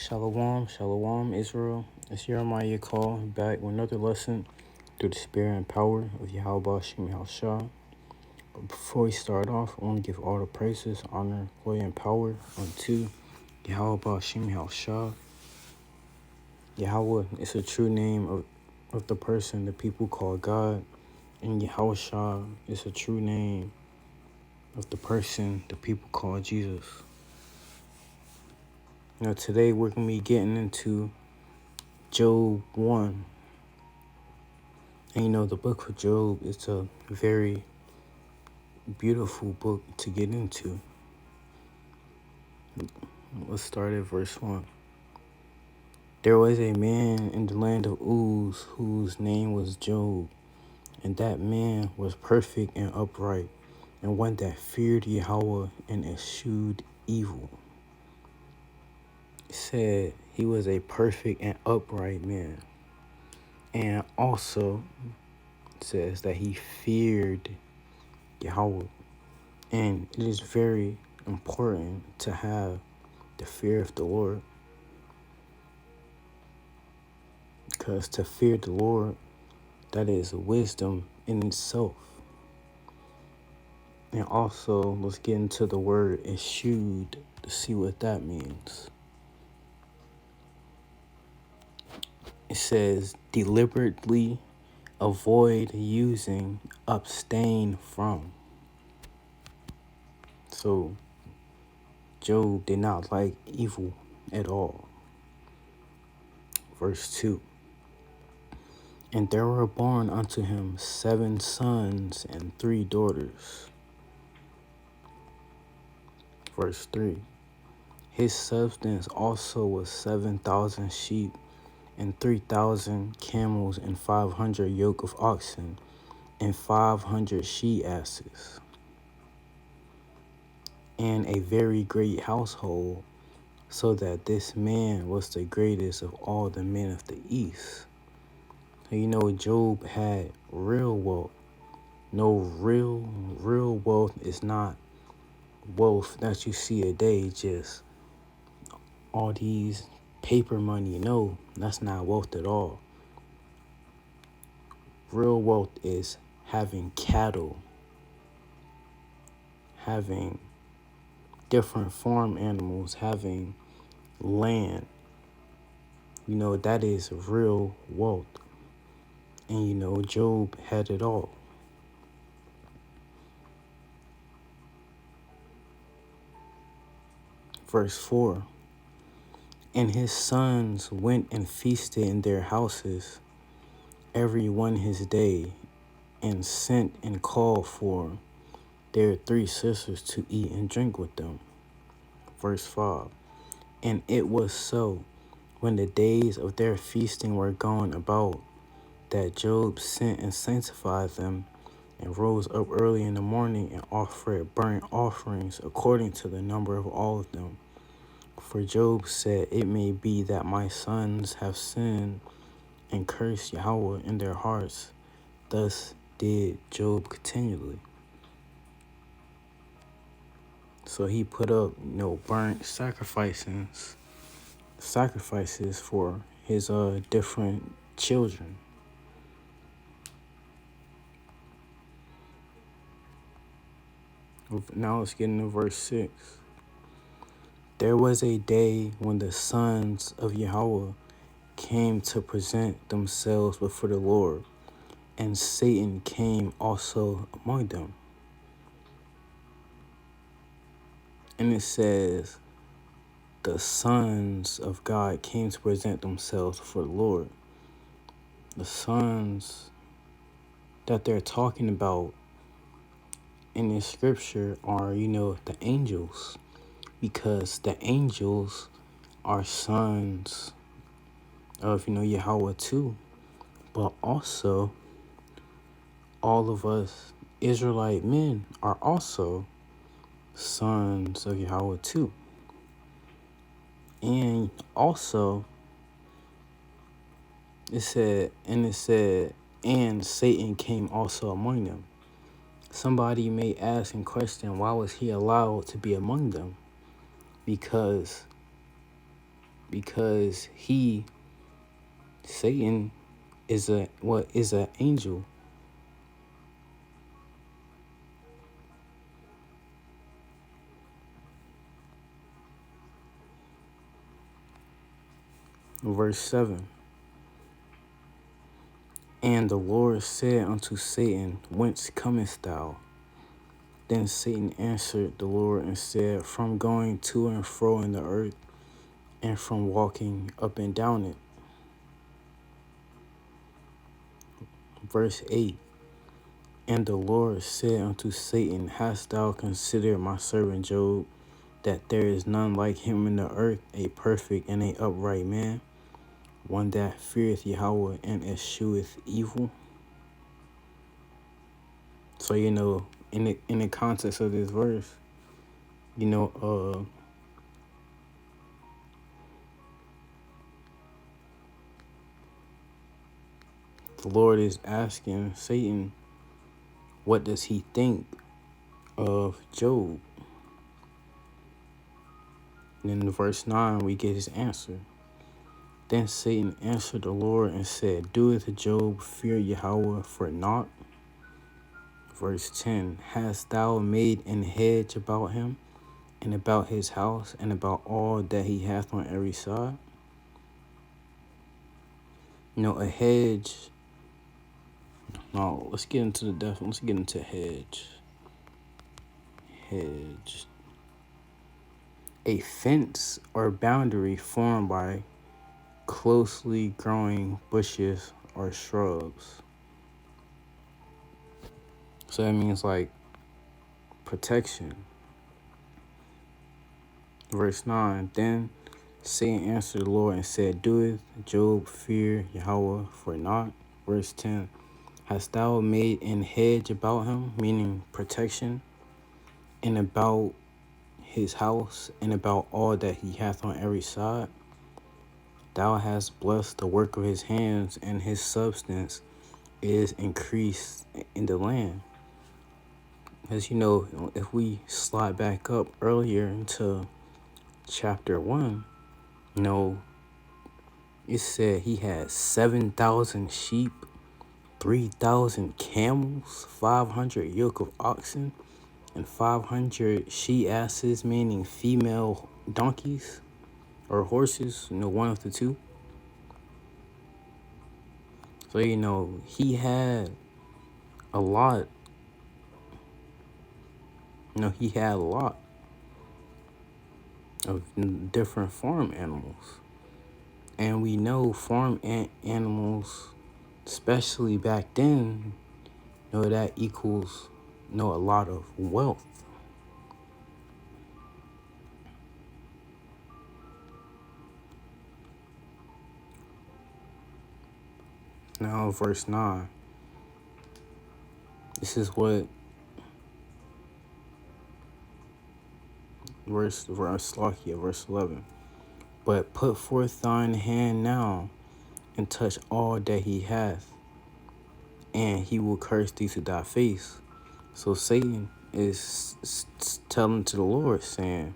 Shalom, shalom, Israel. It's Jeremiah Call back with another lesson through the spirit and power of Yahweh Shem Shah. But before we start off, I want to give all the praises, honor, glory, and power unto Yahweh Shem Shah. Yahweh is a true name of the person the people call God, and Yahweh Shah is a true name of the person the people call Jesus. Now today we're going to be getting into Job 1. And the book of Job is a very beautiful book to get into. Let's start at verse 1. There was a man in the land of Uz whose name was Job, and that man was perfect and upright, and one that feared Yahweh and eschewed evil. It said he was a perfect and upright man. And also says that he feared Yahweh. And it is very important to have the fear of the Lord, because to fear the Lord, that is wisdom in itself. And also, let's get into the word eschewed to see what that means. It says deliberately avoid using, abstain from. So Job did not like evil at all. Verse 2. And there were born unto him 7 sons and 3 daughters. Verse 3. His substance also was 7,000 sheep, and 3,000 camels, and 500 yoke of oxen, and 500 she-asses, and a very great household, so that this man was the greatest of all the men of the east. Job had real wealth. No, real wealth is not wealth that you see today, just all these paper money. No, that's not wealth at all. Real wealth is having cattle, having different farm animals, having land. That is real wealth. And Job had it all. Verse 4. And his sons went and feasted in their houses, every one his day, and sent and called for their 3 sisters to eat and drink with them. Verse 5. And it was so, when the days of their feasting were gone about, that Job sent and sanctified them, and rose up early in the morning and offered burnt offerings according to the number of all of them. For Job said, it may be that my sons have sinned and cursed Yahweh in their hearts. Thus did Job continually. So he put up, burnt sacrifices for his different children. Now let's get into verse 6. There was a day when the sons of Yahweh came to present themselves before the Lord, and Satan came also among them. And it says, the sons of God came to present themselves before the Lord. The sons that they're talking about in this scripture are, the angels, because the angels are sons of, Yahweh too. But also, all of us Israelite men are also sons of Yahweh too. And also, it said, and Satan came also among them. Somebody may ask and question, why was he allowed to be among them? Because because Satan, is an angel. Verse 7. And the Lord said unto Satan, Whence comest thou? Then Satan answered the Lord and said, From going to and fro in the earth, and from walking up and down it. Verse 8. And the Lord said unto Satan, Hast thou considered my servant Job, that there is none like him in the earth, a perfect and a upright man, one that feareth Yahweh and escheweth evil? So, in the context of this verse, you know, the Lord is asking Satan, what does he think of Job? And in verse 9, we get his answer. Then Satan answered the Lord and said, Doeth Job fear Yahweh for naught? Verse 10, Hast thou made an hedge about him, and about his house, and about all that he hath on every side? A hedge. No, let's get into the definition. Let's get into hedge. Hedge. A fence or boundary formed by closely growing bushes or shrubs. So that means like protection. Verse 9, Then Satan answered the Lord and said, Doeth Job fear Yahweh for naught? Verse 10, Hast thou made an hedge about him, meaning protection, and about his house, and about all that he hath on every side? Thou hast blessed the work of his hands, and his substance is increased in the land. As if we slide back up earlier into chapter 1, it said he had 7,000 sheep, 3,000 camels, 500 yoke of oxen, and 500 she-asses, meaning female donkeys or horses, one of the two. So, he had a lot. He had a lot of different farm animals. And we know farm animals, especially back then, that equals, a lot of wealth. Now, verse 9. This is what verse 11. But put forth thine hand now, and touch all that he hath, and he will curse thee to thy face. So Satan is telling to the Lord, saying,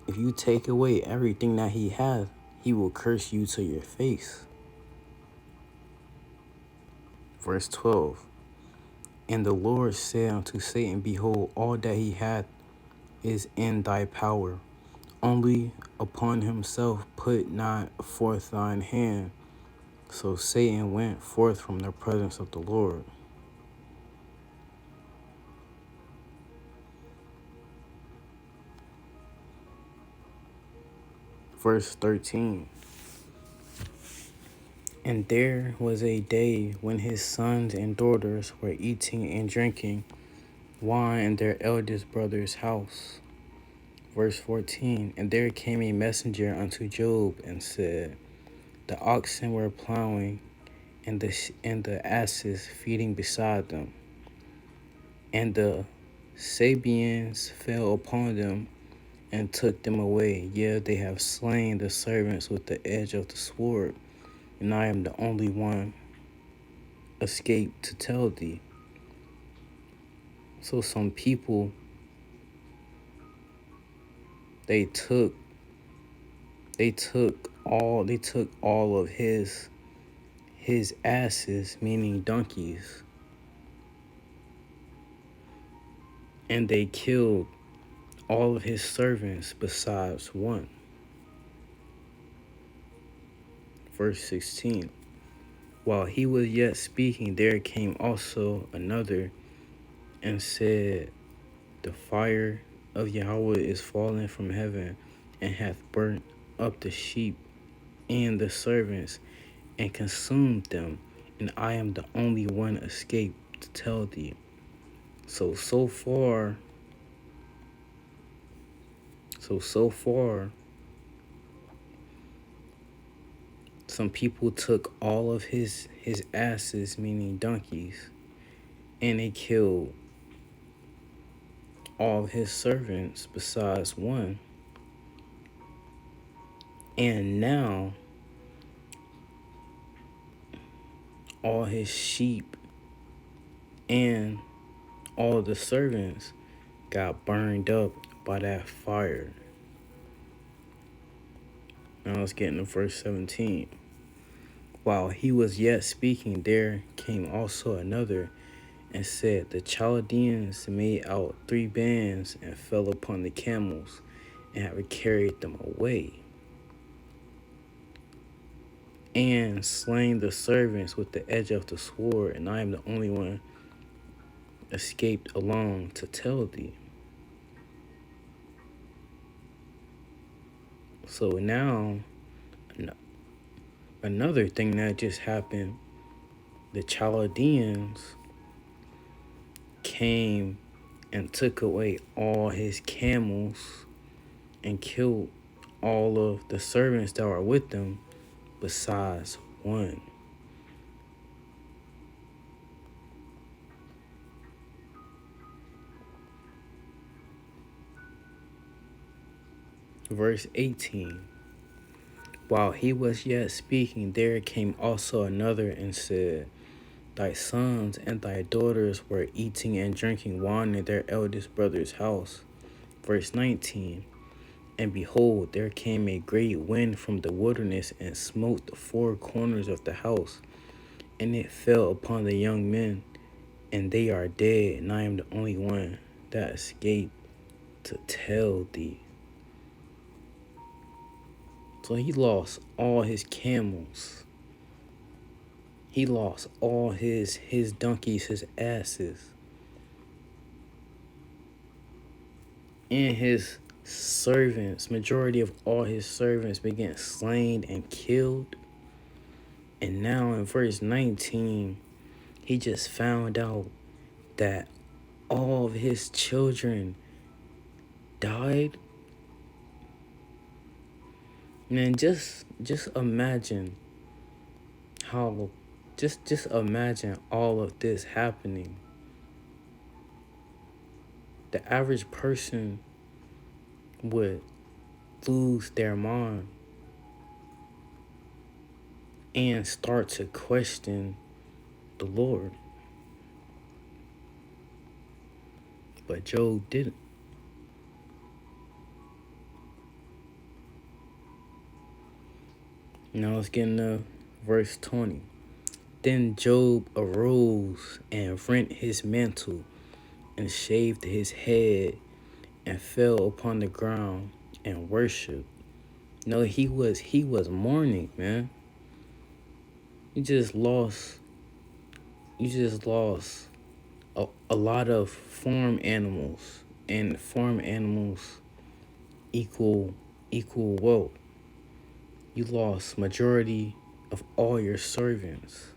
if you take away everything that he hath, he will curse you to your face. Verse 12. And the Lord said unto Satan, Behold, all that he hath is in thy power. Only upon himself put not forth thine hand. So Satan went forth from the presence of the Lord. Verse 13. And there was a day when his sons and daughters were eating and drinking wine in their eldest brother's house. Verse 14. And there came a messenger unto Job and said, The oxen were plowing, and the asses feeding beside them. And the Sabeans fell upon them and took them away. Yea, they have slain the servants with the edge of the sword, and I am the only one escaped to tell thee. So some people, they took they took all of his asses, meaning donkeys, and they killed all of his servants besides one. Verse 16. While he was yet speaking, there came also another and said, the fire of Yahweh is fallen from heaven, and hath burnt up the sheep and the servants, and consumed them, and I am the only one escaped to tell thee. So far, some people took all of his asses, meaning donkeys, and they killed all of his servants besides one. And now all his sheep and all the servants got burned up by that fire. Now let's get into verse 17. While he was yet speaking, there came also another and said, the Chaldeans made out 3 bands and fell upon the camels and have carried them away, and slain the servants with the edge of the sword, and I am the only one escaped along to tell thee. So now, another thing that just happened, the Chaldeans came and took away all his camels and killed all of the servants that were with them besides one. Verse 18. While he was yet speaking, there came also another and said, thy sons and thy daughters were eating and drinking wine in their eldest brother's house. Verse 19. And behold, there came a great wind from the wilderness and smote the 4 corners of the house, and it fell upon the young men, and they are dead, and I am the only one that escaped to tell thee. So he lost all his camels. He lost all his donkeys, his asses, and his servants. Majority of all his servants began slain and killed. And now in verse 19, he just found out that all of his children died. Man, just imagine how, just imagine all of this happening. The average person would lose their mind and start to question the Lord. But Job didn't. Now let's get into verse 20. Then Job arose and rent his mantle and shaved his head and fell upon the ground and worshiped. No, he was mourning, man. You just lost a lot of farm animals, and farm animals equal wealth. You lost majority of all your servants,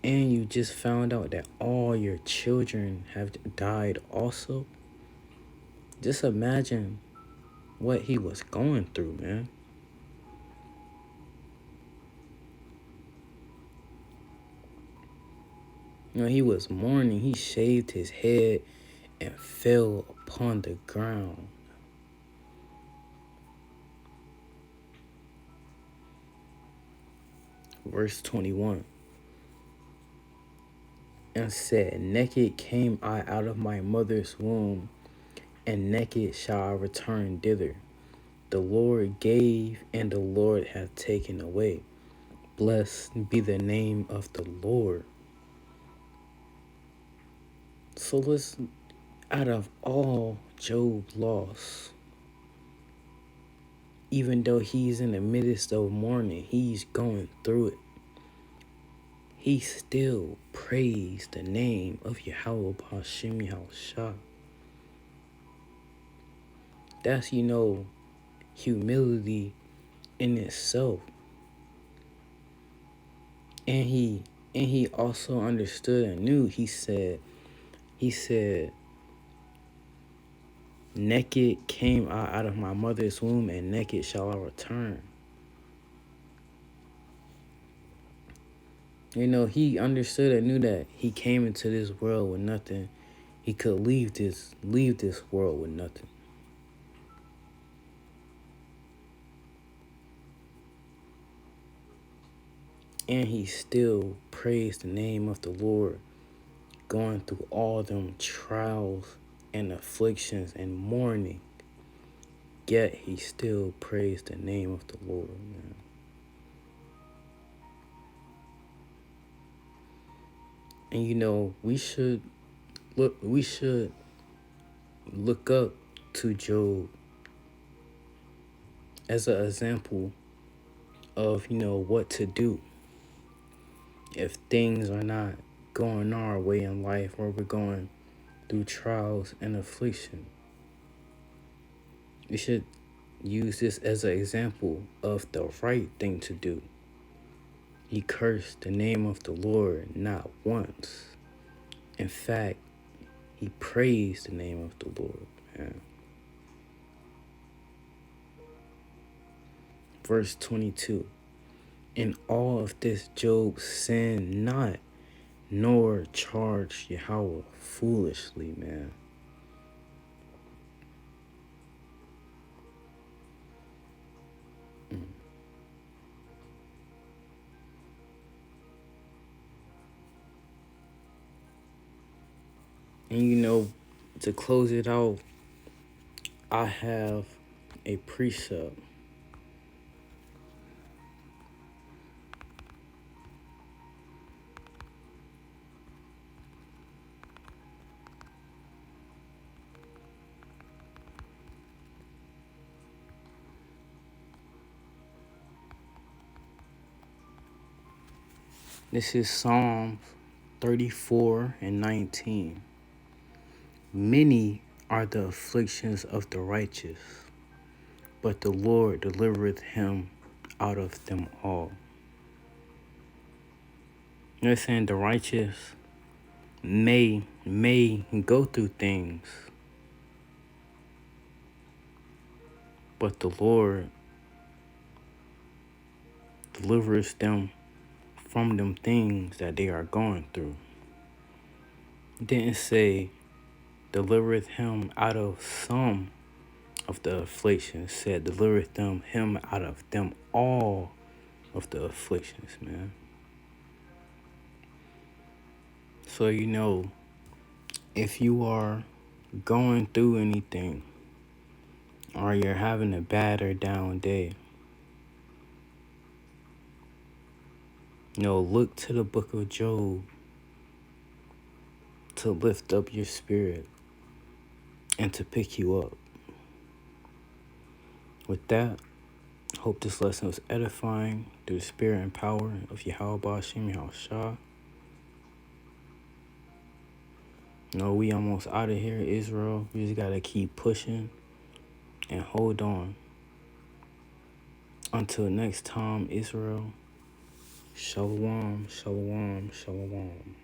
and you just found out that all your children have died also. Just imagine what he was going through, man. You know, he was mourning. He shaved his head and fell upon the ground. Verse 21. And said, naked came I out of my mother's womb, and naked shall I return thither. The Lord gave, and the Lord hath taken away. Blessed be the name of the Lord. So let's, out of all Job lost, even though he's in the midst of mourning, he's going through it, he still praised the name of Yahweh B'Hashem Yahushua. That's, humility in itself. And he also understood and knew. He said, naked came I out of my mother's womb, and naked shall I return. He understood and knew that he came into this world with nothing. He could leave this world with nothing. And he still praised the name of the Lord, going through all them trials and afflictions and mourning. Yet he still praised the name of the Lord, man. And we should look up to Job as an example of, what to do if things are not going our way in life, or we're going through trials and affliction. We should use this as an example of the right thing to do. He cursed the name of the Lord not once. In fact, he praised the name of the Lord, man. Verse 22. In all of this Job sinned not, nor charged Yahweh foolishly, man. And to close it out, I have a precept. This is Psalms 34:19. Many are the afflictions of the righteous, but the Lord delivereth him out of them all. They're saying the righteous may go through things, but the Lord delivers them from them things that they are going through. It didn't say delivereth him out of some of the afflictions. It said delivereth him out of them all of the afflictions, man. So if you are going through anything, or you're having a bad or down day, look to the book of Job to lift up your spirit and to pick you up. With that, hope this lesson was edifying through the spirit and power of Yahweh B'Hashem Yahushua. We almost out of here, Israel. We just gotta keep pushing and hold on. Until next time, Israel. Shalom, shalom, shalom.